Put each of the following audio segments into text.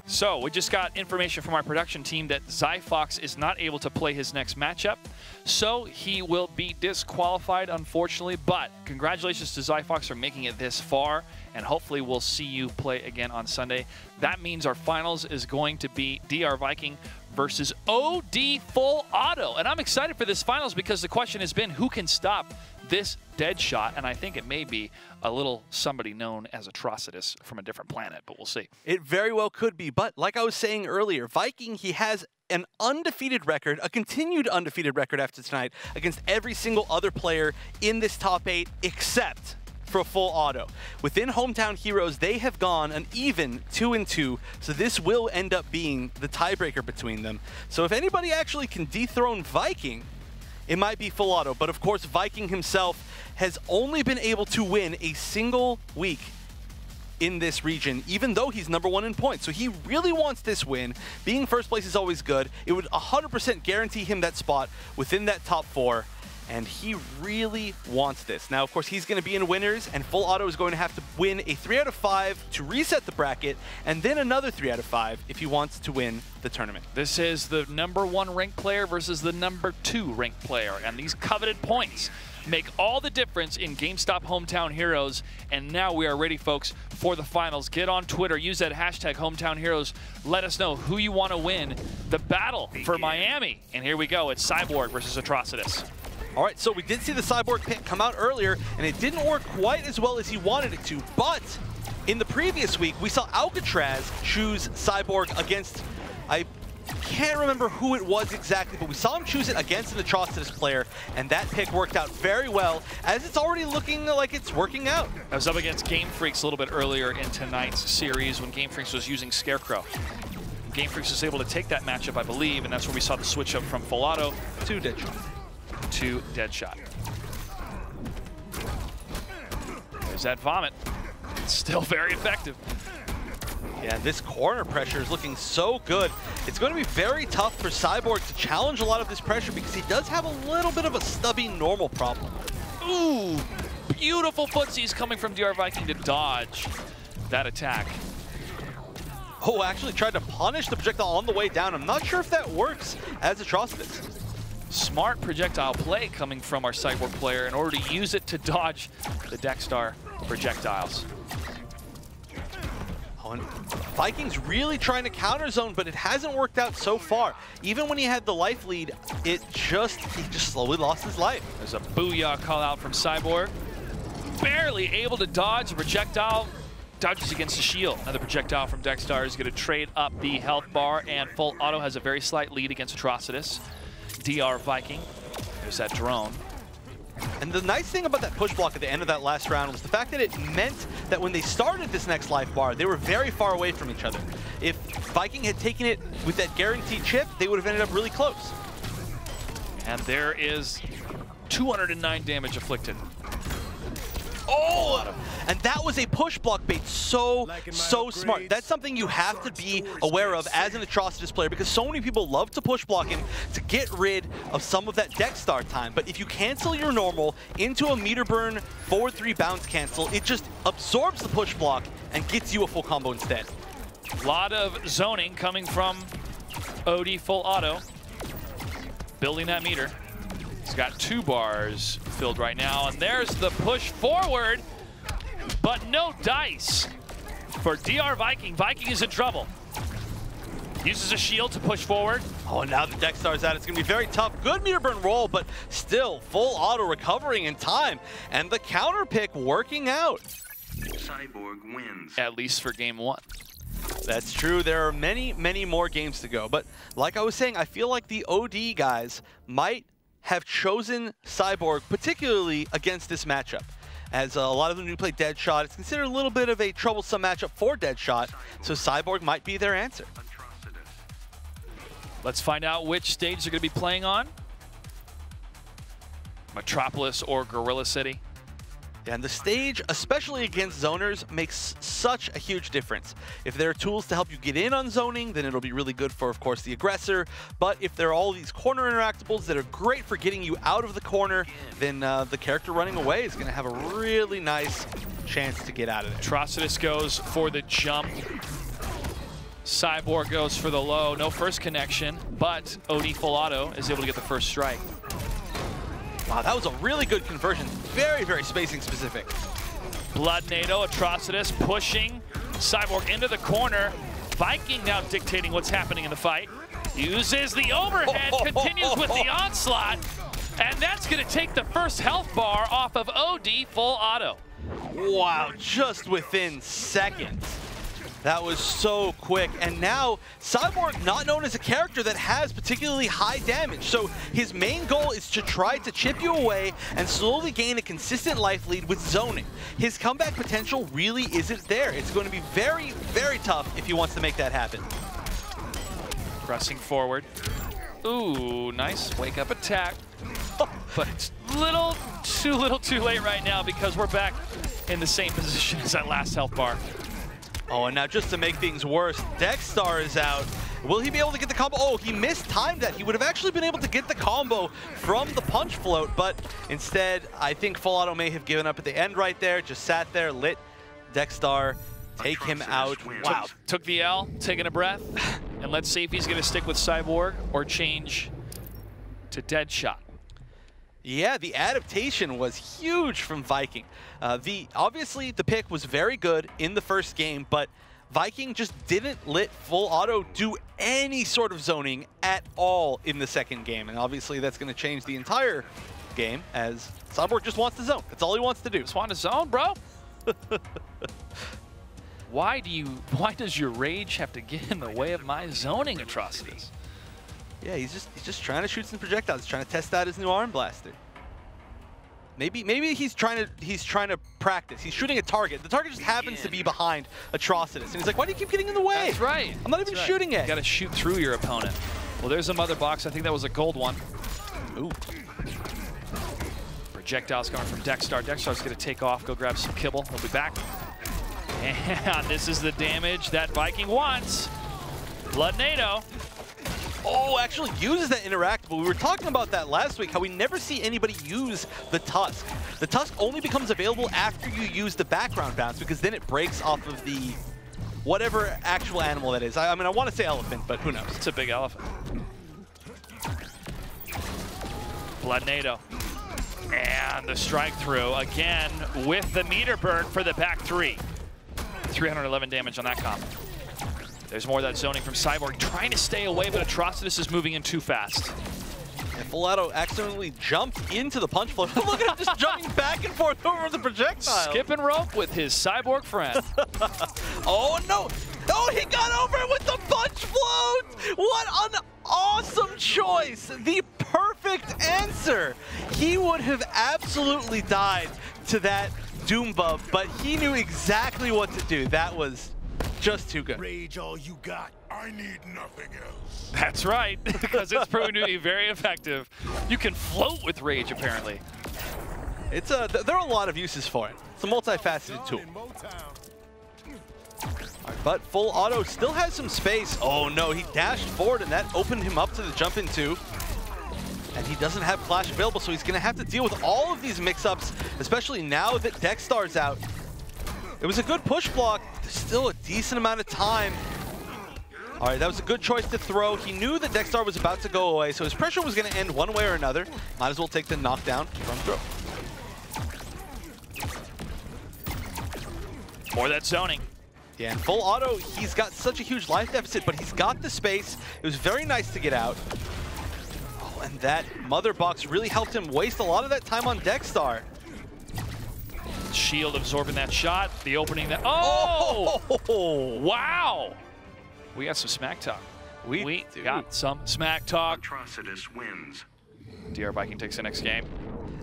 So we just got information from our production team that Zyfox is not able to play his next matchup. So he will be disqualified, unfortunately. But congratulations to Zyfox for making it this far. And hopefully we'll see you play again on Sunday. That means our finals is going to be DR Viking versus OD FullAuto. And I'm excited for this finals because the question has been who can stop this dead shot, and I think it may be a little somebody known as Atrocitus from a different planet, but we'll see. It very well could be, but like I was saying earlier, Viking, he has an undefeated record, a continued undefeated record after tonight against every single other player in this top 8 except for FullAuto. Within Hometown Heroes, they have gone an even 2-2, so this will end up being the tiebreaker between them. So if anybody actually can dethrone Viking, it might be FullAuto, but of course Viking himself has only been able to win a single week in this region, even though he's #1 in points. So he really wants this win. Being first place is always good. It would 100% guarantee him that spot within that top 4, and he really wants this. Now, of course, he's going to be in winners, and FullAuto is going to have to win a 3 out of 5 to reset the bracket, and then another 3 out of 5 if he wants to win the tournament. This is the #1 ranked player versus the #2 ranked player, and these coveted points make all the difference in GameStop Hometown Heroes. And now we are ready, folks, for the finals. Get on Twitter, use that hashtag Hometown Heroes. Let us know who you want to win the battle for Miami. And here we go, it's Cyborg versus Atrocitus. All right, so we did see the Cyborg pick come out earlier, and it didn't work quite as well as he wanted it to, but in the previous week, we saw Alcatraz choose Cyborg against, I can't remember who it was exactly, but we saw him choose it against an Atrocitus player, and that pick worked out very well, as it's already looking like it's working out. I was up against Game Freaks a little bit earlier in tonight's series when Game Freaks was using Scarecrow. Game Freaks was able to take that matchup, I believe, and that's where we saw the switch up from FullAuto to Deadshot. To Deadshot. There's that vomit. It's still very effective. Yeah, this corner pressure is looking so good. It's going to be very tough for Cyborg to challenge a lot of this pressure because he does have a little bit of a stubby normal problem. Ooh, beautiful footsies coming from DR Viking to dodge that attack. Oh, actually tried to punish the projectile on the way down. I'm not sure if that works as Atrocitus. Smart projectile play coming from our Cyborg player in order to use it to dodge the Dexstar projectiles. Oh, and Viking's really trying to counter zone, but it hasn't worked out so far. Even when he had the life lead, he just slowly lost his life. There's a booyah call out from Cyborg. Barely able to dodge a projectile. Dodges against the shield. Another projectile from Dexstar is going to trade up the health bar, and FullAuto has a very slight lead against Atrocitus. DR Viking, there's that drone. And the nice thing about that push block at the end of that last round was the fact that it meant that when they started this next life bar, they were very far away from each other. If Viking had taken it with that guaranteed chip, they would have ended up really close. And there is 209 damage inflicted. Oh! And that was a push block bait. So smart. That's something you have to be aware of as an Atrocitus player because so many people love to push block him to get rid of some of that Dexstar time. But if you cancel your normal into a meter burn forward 3 bounce cancel, it just absorbs the push block and gets you a full combo instead. A lot of zoning coming from OD FullAuto. Building that meter. He's got 2 bars filled right now, and there's the push forward, but no dice for DR Viking. Viking is in trouble. Uses a shield to push forward. Oh, and now the Dexstar's out. It's going to be very tough. Good meter burn roll, but still FullAuto recovering in time, and the counter pick working out. Cyborg wins. At least for game 1. That's true. There are many, many more games to go, but like I was saying, I feel like the OD guys might have chosen Cyborg, particularly against this matchup. As a lot of them do play Deadshot, it's considered a little bit of a troublesome matchup for Deadshot, so Cyborg might be their answer. Let's find out which stage they're going to be playing on. Metropolis or Gorilla City. And the stage, especially against zoners, makes such a huge difference. If there are tools to help you get in on zoning, then it'll be really good for, of course, the aggressor. But if there are all these corner interactables that are great for getting you out of the corner, then the character running away is going to have a really nice chance to get out of there. Atrocitus goes for the jump. Cyborg goes for the low, no first connection, but OD FullAuto is able to get the first strike. Wow, that was a really good conversion. Very, very spacing specific. Bloodnado, Atrocitus pushing Cyborg into the corner. Viking now dictating what's happening in the fight. Uses the overhead, continues with the onslaught, and that's going to take the first health bar off of OD FullAuto. Wow, just within seconds. That was so quick. And now, Cyborg, not known as a character that has particularly high damage. So his main goal is to try to chip you away and slowly gain a consistent life lead with zoning. His comeback potential really isn't there. It's going to be very, very tough if he wants to make that happen. Pressing forward. Ooh, nice wake-up attack. But it's little too late right now because we're back in the same position as that last health bar. Oh, and now just to make things worse, Dexstar is out. Will he be able to get the combo? Oh, he mistimed that. He would have actually been able to get the combo from the punch float, but instead, I think FullAuto may have given up at the end right there, just sat there, lit Dexstar, take him out. Wow. Took the L, taking a breath, and let's see if he's going to stick with Cyborg or change to Deadshot. Yeah, the adaptation was huge from Viking. Obviously, the pick was very good in the first game, but Viking just didn't let FullAuto do any sort of zoning at all in the second game. And obviously, that's going to change the entire game as Cyborg just wants to zone. That's all he wants to do. Just want to zone, bro. Why does your rage have to get in the way of my zoning, Atrocities? Yeah, he's just trying to shoot some projectiles. He's trying to test out his new arm blaster. Maybe he's trying to practice. He's shooting a target. The target just happens to be behind Atrocitus, and he's like, "Why do you keep getting in the way?" That's right. I'm not even shooting it. You got to shoot through your opponent. Well, there's a mother box. I think that was a gold one. Ooh. Projectiles coming from Dexstar. Dexstar's going to take off, go grab some kibble. He'll be back. And this is the damage that Viking wants. Bloodnado. Oh, actually uses that interactable. We were talking about that last week, how we never see anybody use the Tusk. The Tusk only becomes available after you use the background bounce, because then it breaks off of the whatever actual animal that is. I mean, I want to say elephant, but who knows? It's a big elephant. Bloodnado. And the strike through again with the meter burn for the back three. 311 damage on that combo. There's more of that zoning from Cyborg, trying to stay away, but Atrocitus is moving in too fast. And FullAuto accidentally jumped into the punch flow. Look at him just jumping back and forth over the projectile. Skip and rope with his Cyborg friend. Oh, no. Oh, he got over it with the punch float. What an awesome choice. The perfect answer. He would have absolutely died to that Doom buff, but he knew exactly what to do. That was just too good. Rage all you got. I need nothing else. That's right, because it's proven to be very effective. You can float with rage, apparently. It's there are a lot of uses for it. It's a multifaceted tool. Right, but FullAuto still has some space. Oh no, he dashed forward and that opened him up to the jump in two. And he doesn't have Flash available, so he's going to have to deal with all of these mix-ups, especially now that Dexstar's out. It was a good push block. There's still a decent amount of time. All right, that was a good choice to throw. He knew that Dexstar was about to go away, so his pressure was going to end one way or another. Might as well take the knockdown from throw. More that zoning. Yeah, and FullAuto, he's got such a huge life deficit, but he's got the space. It was very nice to get out. Oh, and that mother box really helped him waste a lot of that time on Dexstar. Shield absorbing that shot. The opening that. Oh! Wow! We got some smack talk. We got some smack talk. Atrocitus wins. DR Viking takes the next game.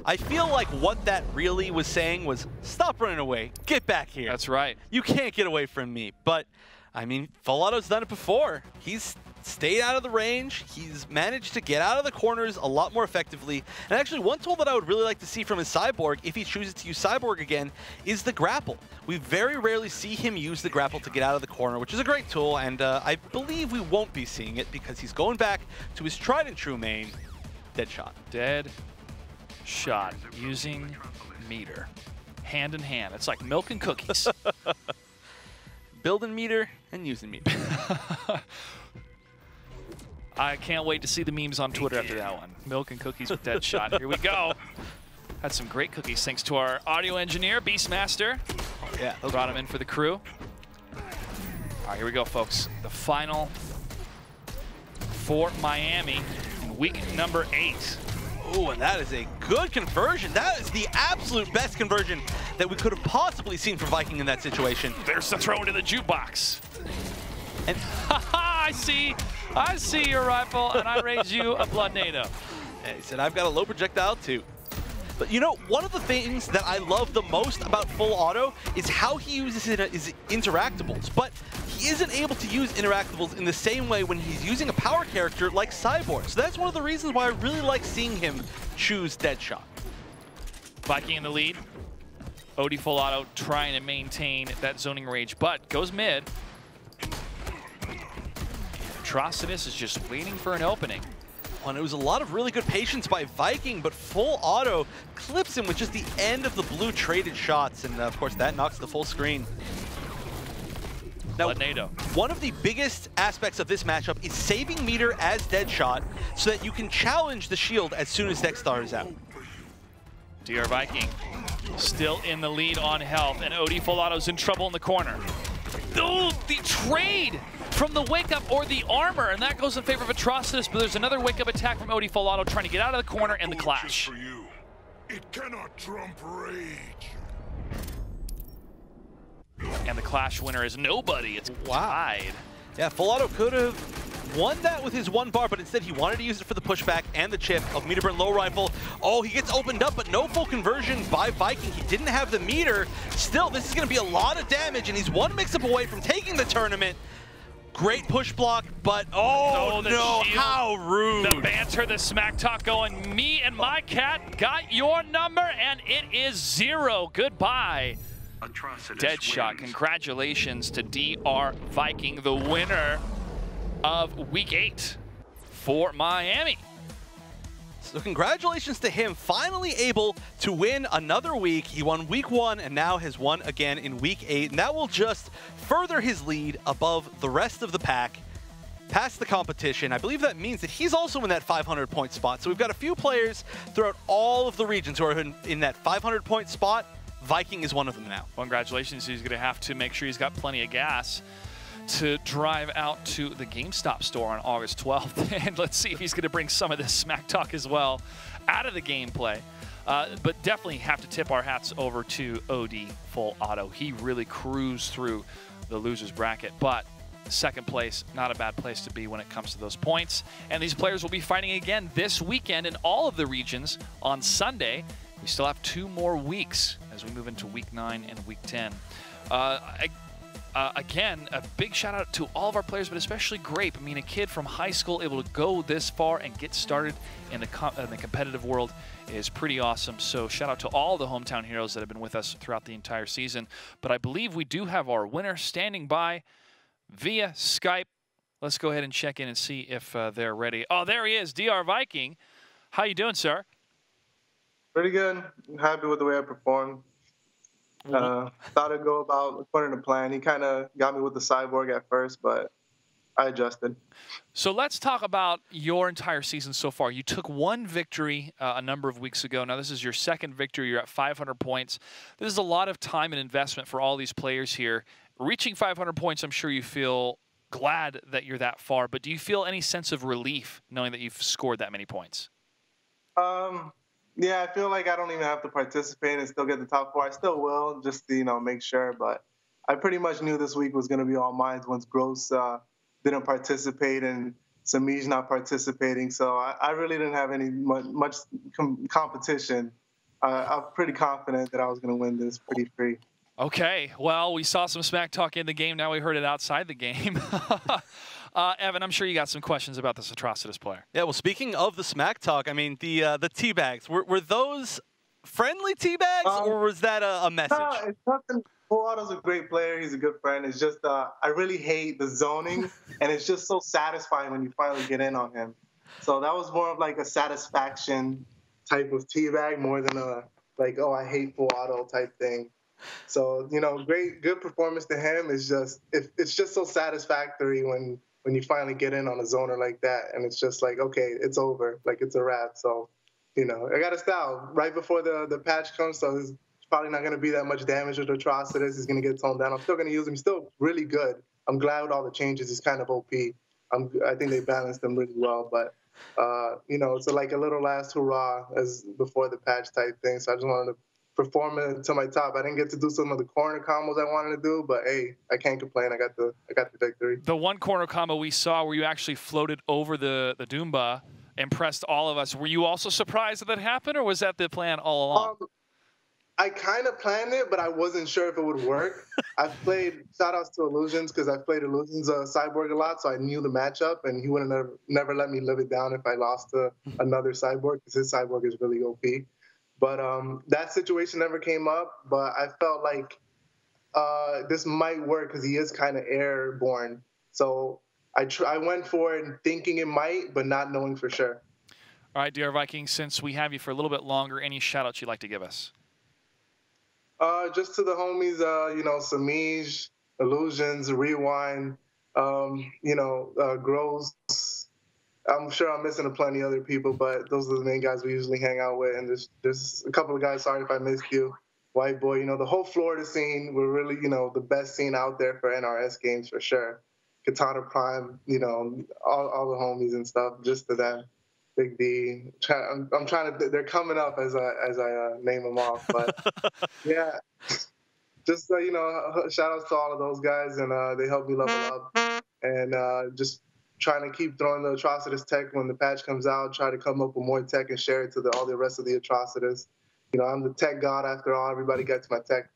I feel like what that really was saying was, stop running away, get back here. That's right. You can't get away from me. But, I mean, FullAuto's done it before. He's stayed out of the range. He's managed to get out of the corners a lot more effectively. And actually, one tool that I would really like to see from his Cyborg, if he chooses to use Cyborg again, is the grapple. We very rarely see him use the grapple to get out of the corner, which is a great tool, and I believe we won't be seeing it because he's going back to his tried and true main, Deadshot. Dead shot using meter. Hand in hand. It's like milk and cookies. building meter and using meter. I can't wait to see the memes on Twitter after that one. Milk and cookies with Deadshot. Here we go. Had some great cookies thanks to our audio engineer, Beastmaster. Yeah, Brought him in for the crew. All right, here we go, folks. The final for Miami in week number 8. Oh, and that is a good conversion. That is the absolute best conversion that we could have possibly seen from Viking in that situation. There's the throw into the jukebox. And I see your rifle, and I raise you a bloodnado. he said, I've got a low projectile too. But you know, one of the things that I love the most about FullAuto is how he uses his interactables. But he isn't able to use interactables in the same way when he's using a power character like Cyborg. So that's one of the reasons why I really like seeing him choose Deadshot. Viking in the lead. OD FullAuto trying to maintain that zoning rage, but goes mid. Atrocitus is just waiting for an opening. And it was a lot of really good patience by Viking, but FullAuto clips him with just the end of the blue traded shots, and of course that knocks the full screen. Now, Bloodnado. One of the biggest aspects of this matchup is saving meter as Deadshot so that you can challenge the shield as soon as Dexstar is out. DR Viking still in the lead on health, and OD FullAuto's in trouble in the corner. Oh, the trade from the wake-up or the armor, and that goes in favor of Atrocitus, but there's another wake-up attack from OD FullAuto trying to get out of the corner, and the clash. For you. It cannot trump rage. And the clash winner is nobody. It's tied. Yeah, FullAuto could have won that with his 1 bar, but instead he wanted to use it for the pushback and the chip of meter burn low rifle. Oh, he gets opened up, but no full conversion by Viking. He didn't have the meter. Still, this is going to be a lot of damage, and he's 1 mix-up away from taking the tournament. Great push block, but oh no, shield, how rude. The banter, the smack talk going, me and my cat got your number, and it is 0. Goodbye. Deadshot, wins. congratulations to DR Viking, the winner of week 8 for Miami. So congratulations to him, finally able to win another week. He won week 1 and now has won again in week 8. And that will just further his lead above the rest of the pack, past the competition. I believe that means that he's also in that 500-point spot. So we've got a few players throughout all of the regions who are in that 500-point spot. Viking is one of them now. Well, congratulations. He's going to have to make sure he's got plenty of gas to drive out to the GameStop store on August 12th. And let's see if he's going to bring some of this smack talk as well out of the gameplay. But definitely have to tip our hats over to OD FullAuto. He really cruised through the loser's bracket. But second place, not a bad place to be when it comes to those points. And these players will be fighting again this weekend in all of the regions on Sunday. We still have 2 more weeks as we move into week 9 and week 10. Again, a big shout out to all of our players, but especially Grape. I mean, a kid from high school able to go this far and get started in the competitive world is pretty awesome. So shout out to all the hometown heroes that have been with us throughout the entire season. But I believe we do have our winner standing by via Skype. Let's go ahead and check in and see if they're ready. Oh, there he is, DR Viking. How you doing, sir? Pretty good. I'm happy with the way I performed. Thought I'd go about according to plan. He kind of got me with the Cyborg at first, but I adjusted. So let's talk about your entire season so far. You took 1 victory a number of weeks ago. Now this is your 2nd victory. You're at 500 points. This is a lot of time and investment for all these players here. Reaching 500 points, I'm sure you feel glad that you're that far, but do you feel any sense of relief knowing that you've scored that many points? Yeah, I feel like I don't even have to participate and still get the top 4. I still will, just to, make sure. But I pretty much knew this week was going to be all mine once Gross didn't participate and Samij not participating. So I really didn't have any much competition. I'm pretty confident that I was going to win this pretty free. Okay, well, we saw some smack talk in the game. Now we heard it outside the game. Evan, I'm sure you got some questions about this Atrocitus player. Yeah, well, speaking of the smack talk, I mean, the teabags, were those friendly teabags, or was that a message? No, it's nothing. FullAuto's a great player. He's a good friend. It's just I really hate the zoning, and it's just so satisfying when you finally get in on him. So that was more of like a satisfaction type of teabag more than a, like, oh, I hate FullAuto type thing. So, you know, good performance to him. It's just so satisfactory when you finally get in on a zoner like that, and it's just like, okay, it's over, like it's a wrap. So, you know, I got a style right before the patch comes, so it's probably not going to be that much damage with Atrocitus. He's going to get toned down. I'm still going to use him. He's still really good. I'm glad with all the changes. He's kind of OP. I think they balanced him really well, but you know, it's like a little last hurrah as before the patch type thing. So I just wanted to perform it to my top. I didn't get to do some of the corner combos I wanted to do, but hey, I can't complain. I got the victory. The one corner combo we saw where you actually floated over the Doomba impressed all of us. Were you also surprised that happened, or was that the plan all along? I kind of planned it, but I wasn't sure if it would work. I've played, shout outs to Illusions, because I've played Illusions Cyborg a lot, so I knew the matchup, and he would have never let me live it down if I lost to another Cyborg, because his Cyborg is really OP. But that situation never came up, but I felt like this might work because he is kind of airborne. So I went for it thinking it might, but not knowing for sure. All right, DR Viking, since we have you for a little bit longer, any shout-outs you'd like to give us? Just to the homies, you know, Samij, Illusions, Rewind, you know, Gross. I'm sure I'm missing plenty of other people, but those are the main guys we usually hang out with. And there's a couple of guys, sorry if I missed you. White Boy, you know, the whole Florida scene, we're really, you know, the best scene out there for NRS games for sure. Katana Prime, you know, all the homies and stuff, just to that. Big D. I'm trying to, they're coming up as I name them off, but yeah, just, you know, shout outs to all of those guys, and they helped me level up, and just trying to keep throwing the Atrocitus tech when the patch comes out, try to come up with more tech and share it to all the rest of the Atrocitus. You know, I'm the tech god after all, everybody gets my tech.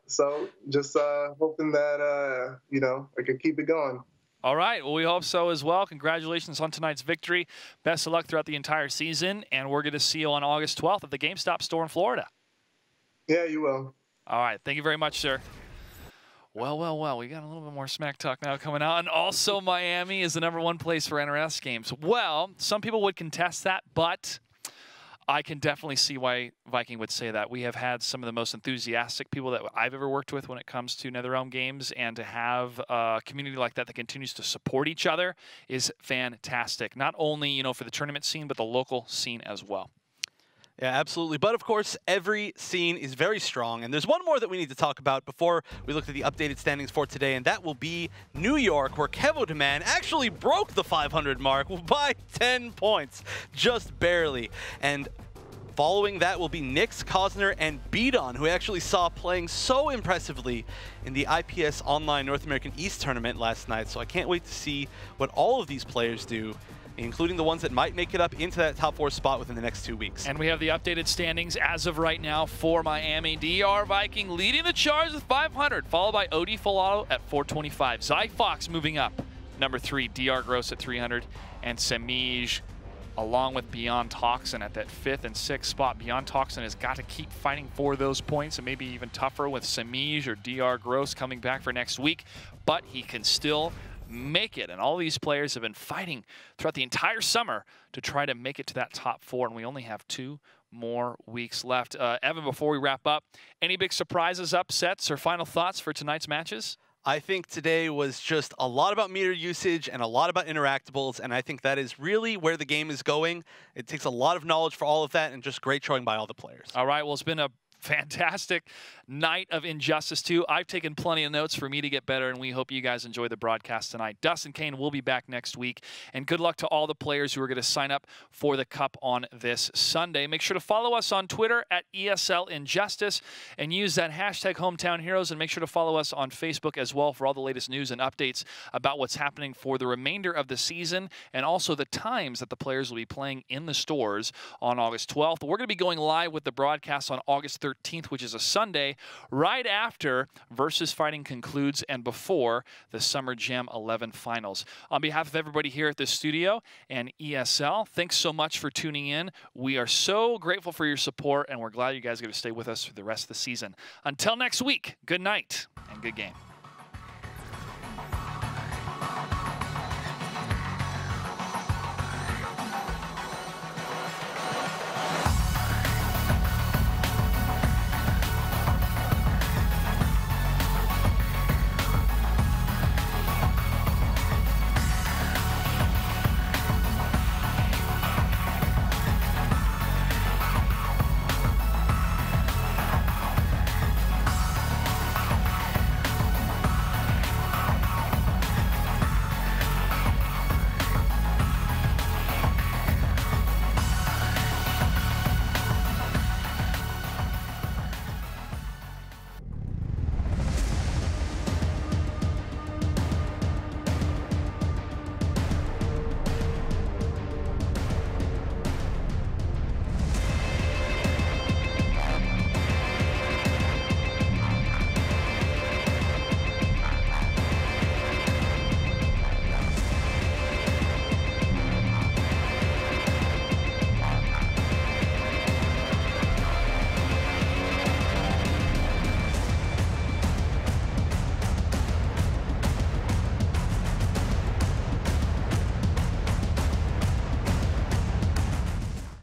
So just hoping that, you know, I can keep it going. All right. Well, we hope so as well. Congratulations on tonight's victory. Best of luck throughout the entire season. And we're going to see you on August 12th at the GameStop store in Florida. Yeah, you will. All right. Thank you very much, sir. Well, well, well. We got a little bit more smack talk now coming out. And also, Miami is the #1 place for NRS games. Well, some people would contest that, but I can definitely see why Viking would say that. We have had some of the most enthusiastic people that I've ever worked with when it comes to NetherRealm games, and to have a community like that that continues to support each other is fantastic. Not only, you know, for the tournament scene, but the local scene as well. Yeah, absolutely. But of course, every scene is very strong. And there's one more that we need to talk about before we look at the updated standings for today, and that will be New York, where Kevo Demand actually broke the 500 mark by 10 points, just barely. And following that will be Nyx, Cosner, and Beaton, who I actually saw playing so impressively in the IPS Online North American East tournament last night. So I can't wait to see what all of these players do, including the ones that might make it up into that top 4 spot within the next 2 weeks. And we have the updated standings as of right now for Miami. DR Viking leading the charge with 500, followed by OD FullAuto at 425. Zyfox moving up, #3, DR Gross at 300, and Samij along with Beyond Toxin at that 5th and 6th spot. Beyond Toxin has got to keep fighting for those points, and maybe even tougher with Samij or DR Gross coming back for next week, but he can still make it. And all these players have been fighting throughout the entire summer to try to make it to that top 4, and we only have 2 more weeks left. Evan, before we wrap up, any big surprises, upsets, or final thoughts for tonight's matches? I think today was just a lot about meter usage and a lot about interactables, and I think that is really where the game is going. It takes a lot of knowledge for all of that, and just great showing by all the players. All right, well, it's been a fantastic night of Injustice 2. I've taken plenty of notes for me to get better, and we hope you guys enjoy the broadcast tonight. Dustin Kane will be back next week, and good luck to all the players who are going to sign up for the Cup on this Sunday. Make sure to follow us on Twitter at ESL Injustice and use that hashtag Hometown Heroes, and make sure to follow us on Facebook as well for all the latest news and updates about what's happening for the remainder of the season, and also the times that the players will be playing in the stores on August 12th. We're going to be going live with the broadcast on August 13th, which is a Sunday, right after Versus Fighting concludes and before the Summer Jam 11 finals. On behalf of everybody here at the studio and ESL, thanks so much for tuning in. We are so grateful for your support, and we're glad you guys are going to stay with us for the rest of the season. Until next week, good night and good game.